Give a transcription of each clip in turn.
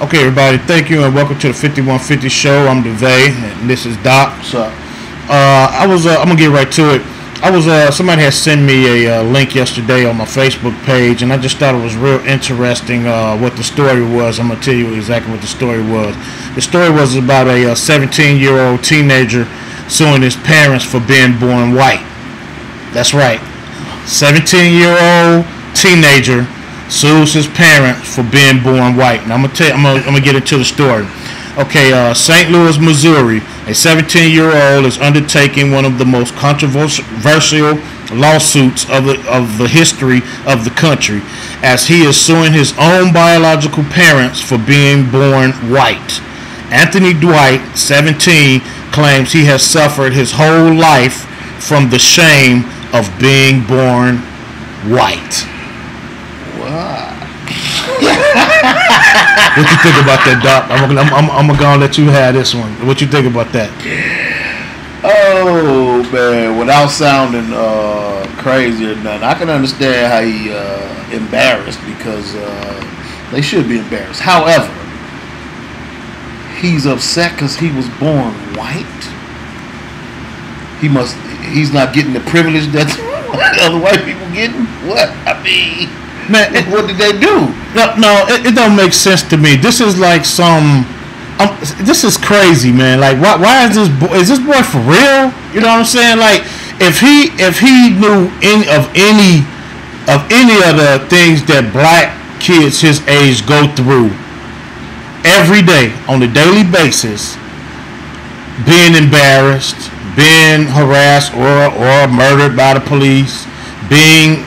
Okay, everybody, thank you and welcome to the 5150 show. I'm DeVay and this is Doc. What's up? I'm gonna get right to it. Somebody had sent me a link yesterday on my Facebook page, and I just thought it was real interesting what the story was. I'm gonna tell you exactly what the story was. The story was about a 17-year-old teenager suing his parents for being born white. That's right, 17-year-old teenager sues his parents for being born white. And I'm gonna get into the story. Okay, St. Louis, Missouri, a 17-year-old is undertaking one of the most controversial lawsuits of the history of the country, as he is suing his own biological parents for being born white. Anthony Dwight, 17, claims he has suffered his whole life from the shame of being born white. What you think about that, Doc? I'm gonna let you have this one. What you think about that? Oh man, without sounding crazy or nothing, I can understand how he embarrassed, because they should be embarrassed. However, he's upset because he was born white. He's not getting the privilege that other white people getting. What? I mean, man, what did they do? No, it don't make sense to me. This is like this is crazy, man. Like, why is this boy for real? You know what I'm saying? Like, if he knew any of the things that black kids his age go through every day on a daily basis, being embarrassed, being harassed or murdered by the police, being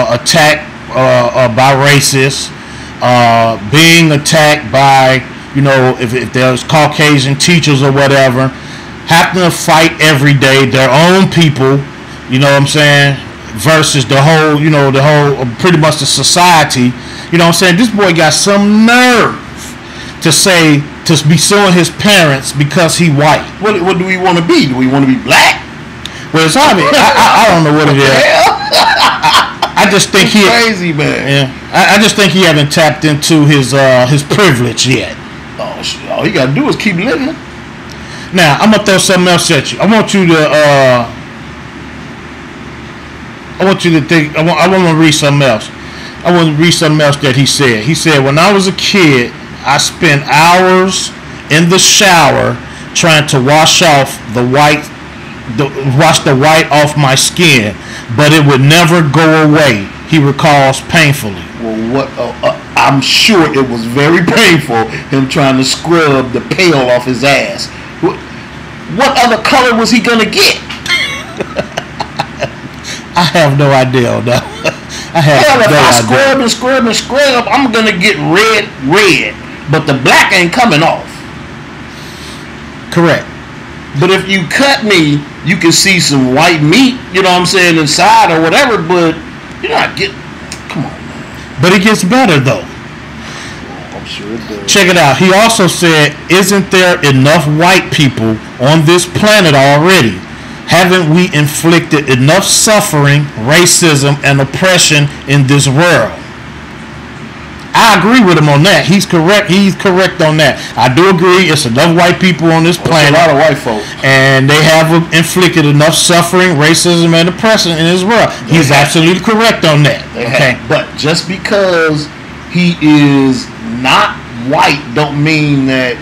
attacked by racists, being attacked by, if there's Caucasian teachers or whatever, having to fight every day their own people, you know what I'm saying, versus the whole pretty much the society, you know what I'm saying. This boy got some nerve to be suing his parents because he white. What do we want to be? Do we want to be black? Well, it's obvious. I don't know what it is. I just think he's crazy, man. Yeah, I just think he haven't tapped into his privilege yet. All you gotta do is keep living. Now I'm gonna throw something else at you. I want you to think. I want to read something else. I want to read something else that he said. He said, "When I was a kid, I spent hours in the shower trying to wash the white off my skin, but it would never go away," he recalls painfully. Well, I'm sure it was very painful, him trying to scrub the pale off his ass. What other color was he gonna get? I have no idea, though. If I scrub, I'm gonna get red, but the black ain't coming off. Correct. But if you cut me, you can see some white meat, you know what I'm saying, inside or whatever, but you're not getting... Come on, man. But it gets better, though. I'm sure it does. Check it out. He also said, "Isn't there enough white people on this planet already? Haven't we inflicted enough suffering, racism, and oppression in this world?" I agree with him on that. He's correct. He's correct on that. I do agree. It's enough white people on this planet. A lot of white folks. And they have inflicted enough suffering, racism, and oppression in this world. He's absolutely correct on that. Okay. But just because he is not white don't mean that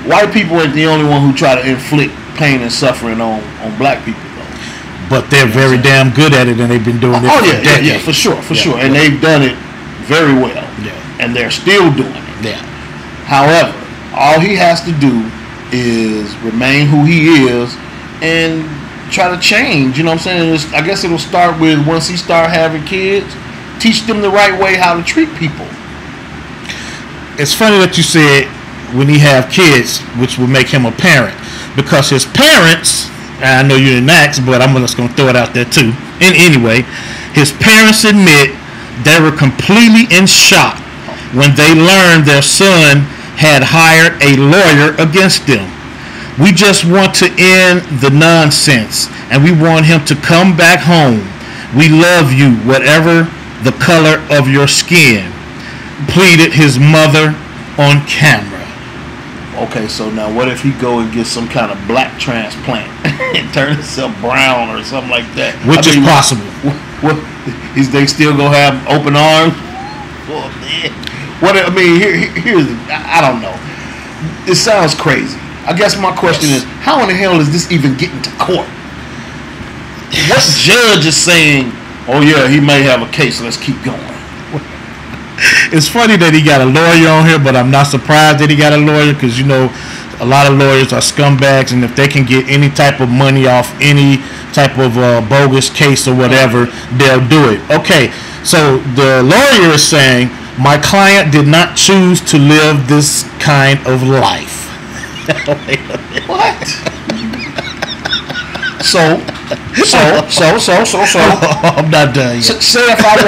white people ain't the only one who try to inflict pain and suffering on black people, though. But they're very damn good at it, and they've been doing it for decades. Yeah, for sure. And they've done it very well. Yeah. And they're still doing it. Yeah. However, all he has to do is remain who he is and try to change. You know what I'm saying? I guess it'll start with, once he start having kids, teach them the right way how to treat people. It's funny that you said when he have kids, which will make him a parent, because his parents, I know you didn't ask, but I'm just going to throw it out there too. And anyway, his parents admit they were completely in shock when they learned their son had hired a lawyer against them. "We just want to end the nonsense, and we want him to come back home. We love you, whatever the color of your skin," pleaded his mother on camera. Okay, so now what if he go and get some kind of black transplant and turn himself brown or something like that? Which is possible. What is they still gonna have open arms? Oh, man. What I mean, here's I don't know. It sounds crazy. I guess my question is, how in the hell is this even getting to court? What judge is saying, oh yeah, he may have a case, let's keep going? It's funny that he got a lawyer on here, but I'm not surprised that he got a lawyer, because, you know, a lot of lawyers are scumbags, and if they can get any type of money off any type of bogus case or whatever, they'll do it. Okay, so the lawyer is saying, my client did not choose to live this kind of life. What? So I'm not done yet. Say if I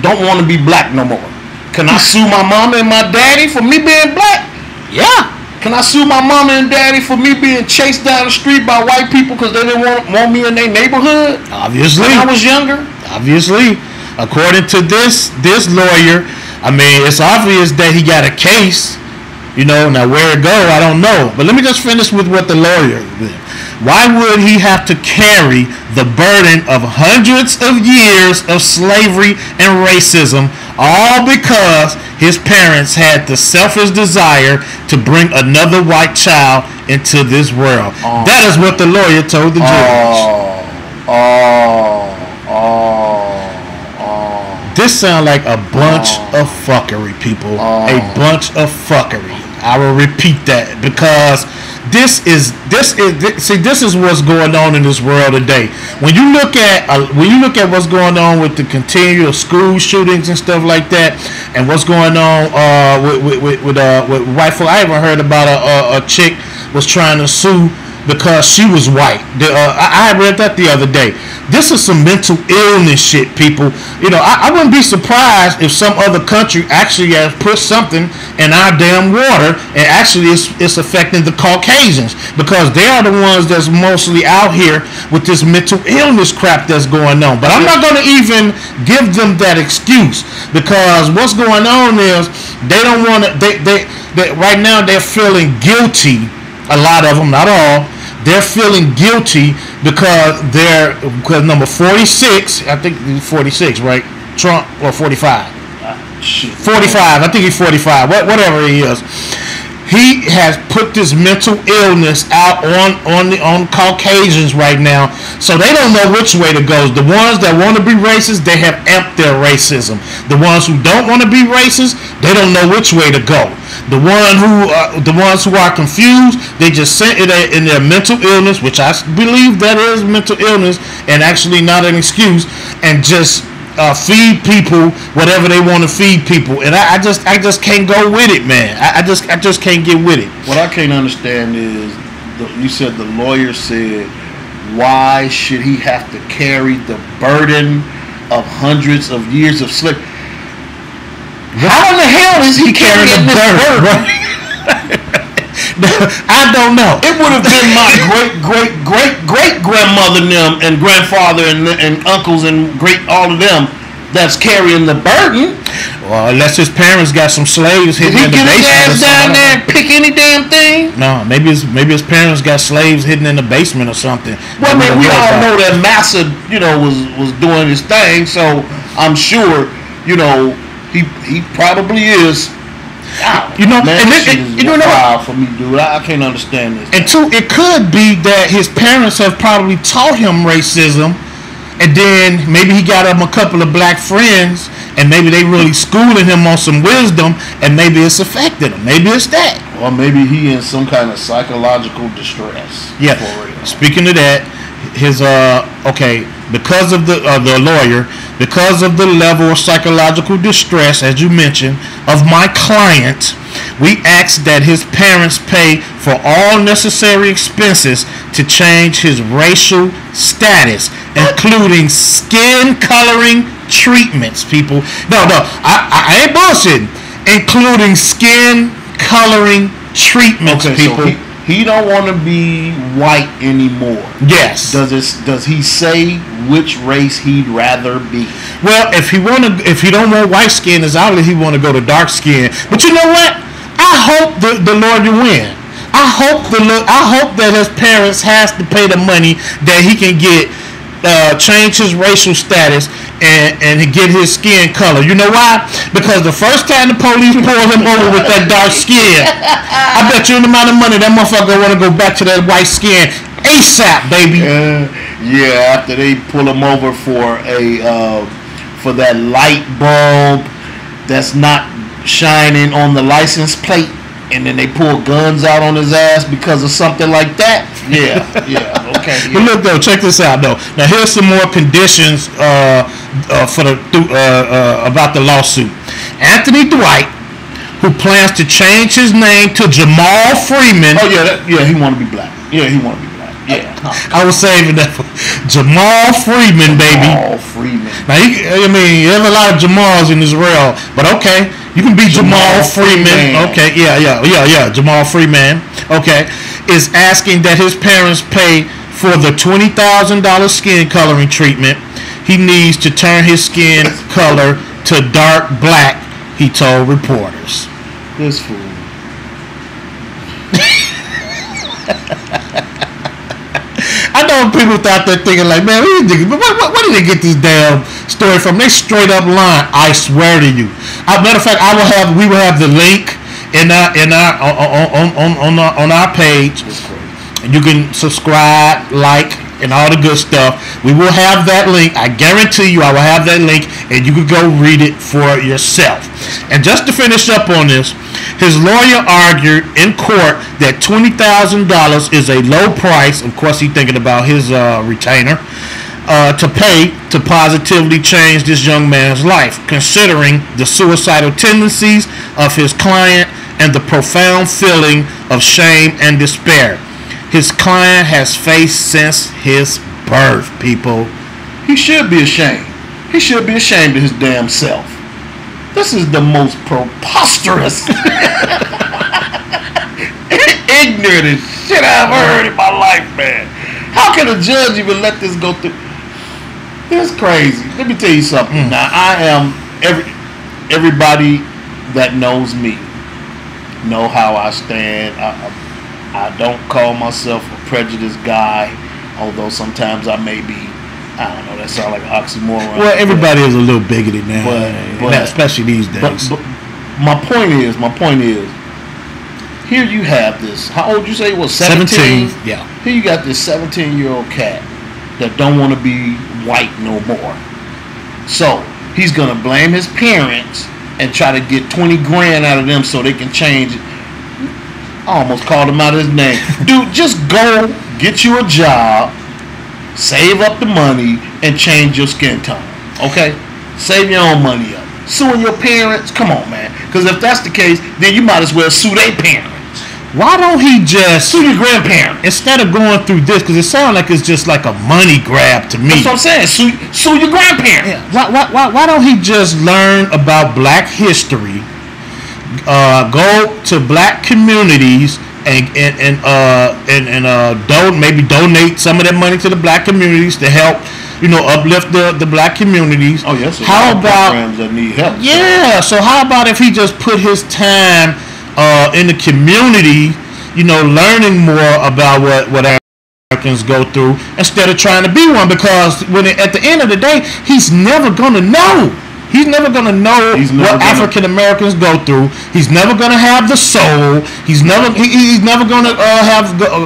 don't want to be black no more, can I sue my mama and my daddy for me being black? Yeah. Can I sue my mama and daddy for me being chased down the street by white people because they didn't want me in their neighborhood? Obviously. When I was younger? Obviously. According to this lawyer, I mean, it's obvious that he got a case. You know, now where it go, I don't know. But let me just finish with what the lawyer did. Why would he have to carry the burden of hundreds of years of slavery and racism, all because his parents had the selfish desire to bring another white child into this world? That is what the lawyer told the judge. This sounds like a bunch of fuckery, people. A bunch of fuckery. I will repeat that, because this is what's going on in this world today. When you look at what's going on with the continual school shootings and stuff like that, and what's going on with white folk. I even heard about a chick was trying to sue because she was white. I read that the other day. This is some mental illness shit, people. You know, I wouldn't be surprised if some other country actually has put something in our damn water, and actually it's affecting the Caucasians, because they are the ones that's mostly out here with this mental illness crap that's going on. But I'm not going to even give them that excuse, because what's going on is they don't want to. They right now they're feeling guilty. A lot of them, not all. They're feeling guilty because number 46, I think 46, right? Trump, or 45? 45, I think he's 45, whatever he is. He has put this mental illness out on Caucasians right now, so they don't know which way to go. The ones that want to be racist, they have amped their racism. The ones who don't want to be racist, they don't know which way to go. The ones who are confused, they just sent it in their mental illness, which I believe that is mental illness and actually not an excuse, and just feed people whatever they want to feed people. And I just can't go with it, man. I just can't get with it. What I can't understand is, you said the lawyer said, why should he have to carry the burden of hundreds of years of slavery? How in the hell is he carrying this burden? I don't know. It would have been my great grandmother and grandfather and uncles and all of them that's carrying the burden. Well, unless his parents got some slaves hidden in the basement. Did he get his ass down there and pick any damn thing? No, maybe his parents got slaves hidden in the basement or something. Well, I mean, we all know that Massa, was doing his thing, so I'm sure, he probably is. Wild for me, dude. I can't understand this. And two, it could be that his parents have probably taught him racism, and then maybe he got him a couple of black friends, and maybe they really schooling him on some wisdom, and maybe it's affected him. Maybe it's that. Or maybe he in some kind of psychological distress. Yeah. For real. Speaking of that, because of the lawyer, because of the level of psychological distress, as you mentioned, of my client, we ask that his parents pay for all necessary expenses to change his racial status, including skin coloring treatments, people. No, I ain't bullshitting. Including skin coloring treatments, people. he don't want to be white anymore. Yes. Does he say which race he'd rather be? Well, if he don't want white skin, it's obviously he want to go to dark skin. But you know what? I hope the Lord to win. I hope that his parents has to pay the money that he can get, change his racial status and get his skin color. You know why? Because the first time the police pulled him over with that dark skin, I bet you the amount of money that motherfucker want to go back to that white skin ASAP, baby. Yeah, after they pull him over for for that light bulb that's not shining on the license plate, and then they pull guns out on his ass because of something like that. Yeah, okay. Yeah. But look though, check this out though. Now here's some more conditions about the lawsuit. Anthony Dwight, who plans to change his name to Jamal Freeman. Oh yeah, he want to be black. Yeah, he want to be black. Yeah, I was saving that for Jamal Freeman, baby. Jamal Freeman. Now, you have a lot of Jamals in this world, but okay, you can be Jamal Freeman. Okay, yeah, Jamal Freeman. Okay, is asking that his parents pay for the $20,000 skin coloring treatment. He needs to turn his skin color to dark black, he told reporters. This fool. I know people out there thinking like, man, where did they get this damn story from? They straight up lying. I swear to you. Matter of fact, we will have the link on our page. You can subscribe, like, and all the good stuff. We will have that link. I guarantee you, I will have that link, and you can go read it for yourself. And just to finish up on this, his lawyer argued in court that $20,000 is a low price. Of course, he's thinking about his retainer to pay to positively change this young man's life, considering the suicidal tendencies of his client and the profound feeling of shame and despair his client has faced since his birth, people. He should be ashamed. He should be ashamed of his damn self. This is the most preposterous, ignorant shit I've heard in my life, man. How can a judge even let this go through? This is crazy. Let me tell you something. Now, I am, everybody that knows me know how I stand. I don't call myself a prejudiced guy, although sometimes I may be. I don't know, that sounds like an oxymoron. Well, everybody is a little bigoted now, but especially these days. But my point is, here you have this. How old you say it was? 17? Yeah. Here you got this 17-year-old cat that don't want to be white no more. So he's gonna blame his parents and try to get 20 grand out of them so they can change it. I almost called him out his name. Dude, just go get you a job, save up the money, and change your skin tone. Okay? Save your own money up. Suing your parents? Come on, man. Because if that's the case, then you might as well sue their parents. Why don't he just sue your grandparents instead of going through this? Because it sounds like it's just like a money grab to me. That's what I'm saying. Sue your grandparents. Yeah. Why don't he just learn about black history? Go to black communities and donate some of that money to the black communities to help, uplift the black communities. Oh yes. How about programs that need help? Yeah. So how about if he just put his time in the community, learning more about what Americans go through instead of trying to be one? Because at the end of the day, he's never gonna know. He's never going to know what African Americans go through. He's never going to have the soul. He's never going to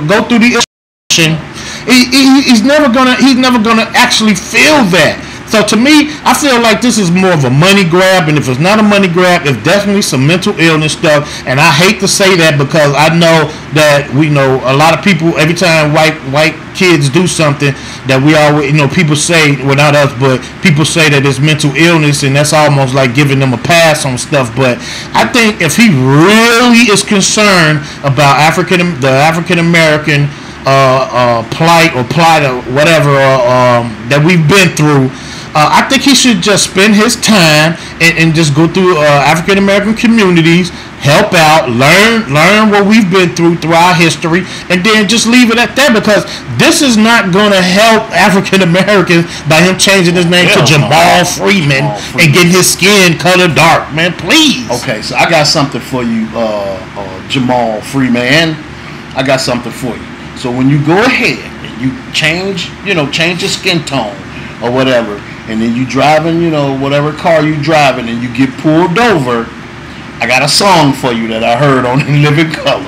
go through the emotion. He's never going to actually feel that. So to me, I feel like this is more of a money grab, and if it's not a money grab, it's definitely some mental illness stuff. And I hate to say that because I know that we know a lot of people. Every time white kids do something, that we always, people say, well, not us, but people say that it's mental illness, and that's almost like giving them a pass on stuff. But I think if he really is concerned about the African American plight or whatever that we've been through. I think he should just spend his time and just go through African American communities, help out, learn what we've been through our history, and then just leave it at that, because this is not going to help African Americans by him changing his name to Jamal Freeman and getting his skin colored dark, man. Please. Okay, so I got something for you, Jamal Freeman. I got something for you. So when you go ahead and you change your skin tone or whatever, and then you driving, whatever car you driving, and you get pulled over, I got a song for you that I heard on In Living Color.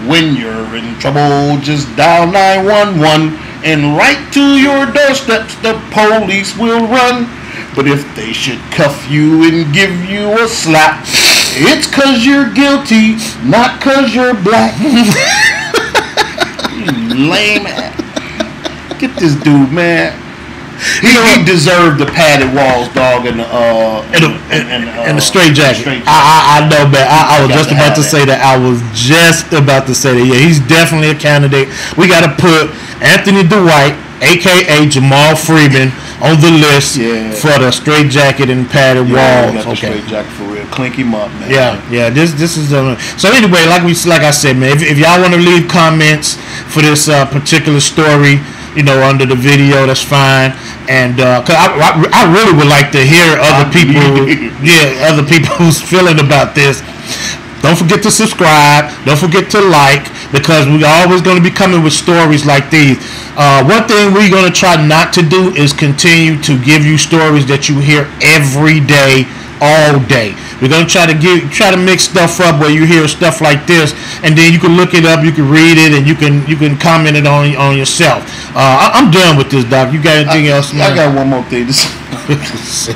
When you're in trouble, just dial 911, and right to your doorsteps the police will run. But if they should cuff you and give you a slap, it's 'cause you're guilty, not 'cause you're black. You lame ass. Get this dude, man. He deserved the padded walls, dog, and the straight jacket. I know, man. I was just about to say that. I was just about to say that. Yeah, he's definitely a candidate. We got to put Anthony Dwight, a.k.a. Jamal Freeman, on the list for the straight jacket and padded walls. Got the straight jacket for real. Clink him up, man. Yeah. This is so anyway. Like I said, man. If y'all want to leave comments for this particular story, under the video, that's fine. And cause I really would like to hear other people's feeling about this. Don't forget to subscribe. Don't forget to like, because we're always going to be coming with stories like these. One thing we're going to try not to do is continue to give you stories that you hear every day, all day. We're going to try to mix stuff up where you hear stuff like this, and then you can look it up, you can read it, and you can comment it on yourself. I'm done with this, Doc. You got anything else, man? I got one more thing to say.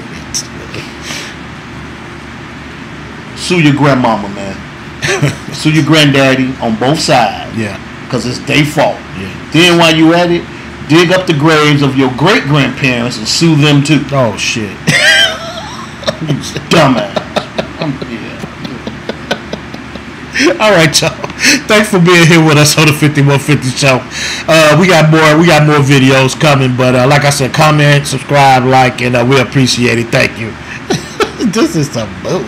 Sue your grandmama, man. Sue your granddaddy on both sides. Yeah. Because it's their fault. Yeah. Then while you at it, dig up the graves of your great-grandparents and sue them too. Oh, shit. You dumbass. All right, y'all. Thanks for being here with us on the 5150 show. We got more videos coming, but like I said, comment, subscribe, like, and we appreciate it. Thank you. This is some bull.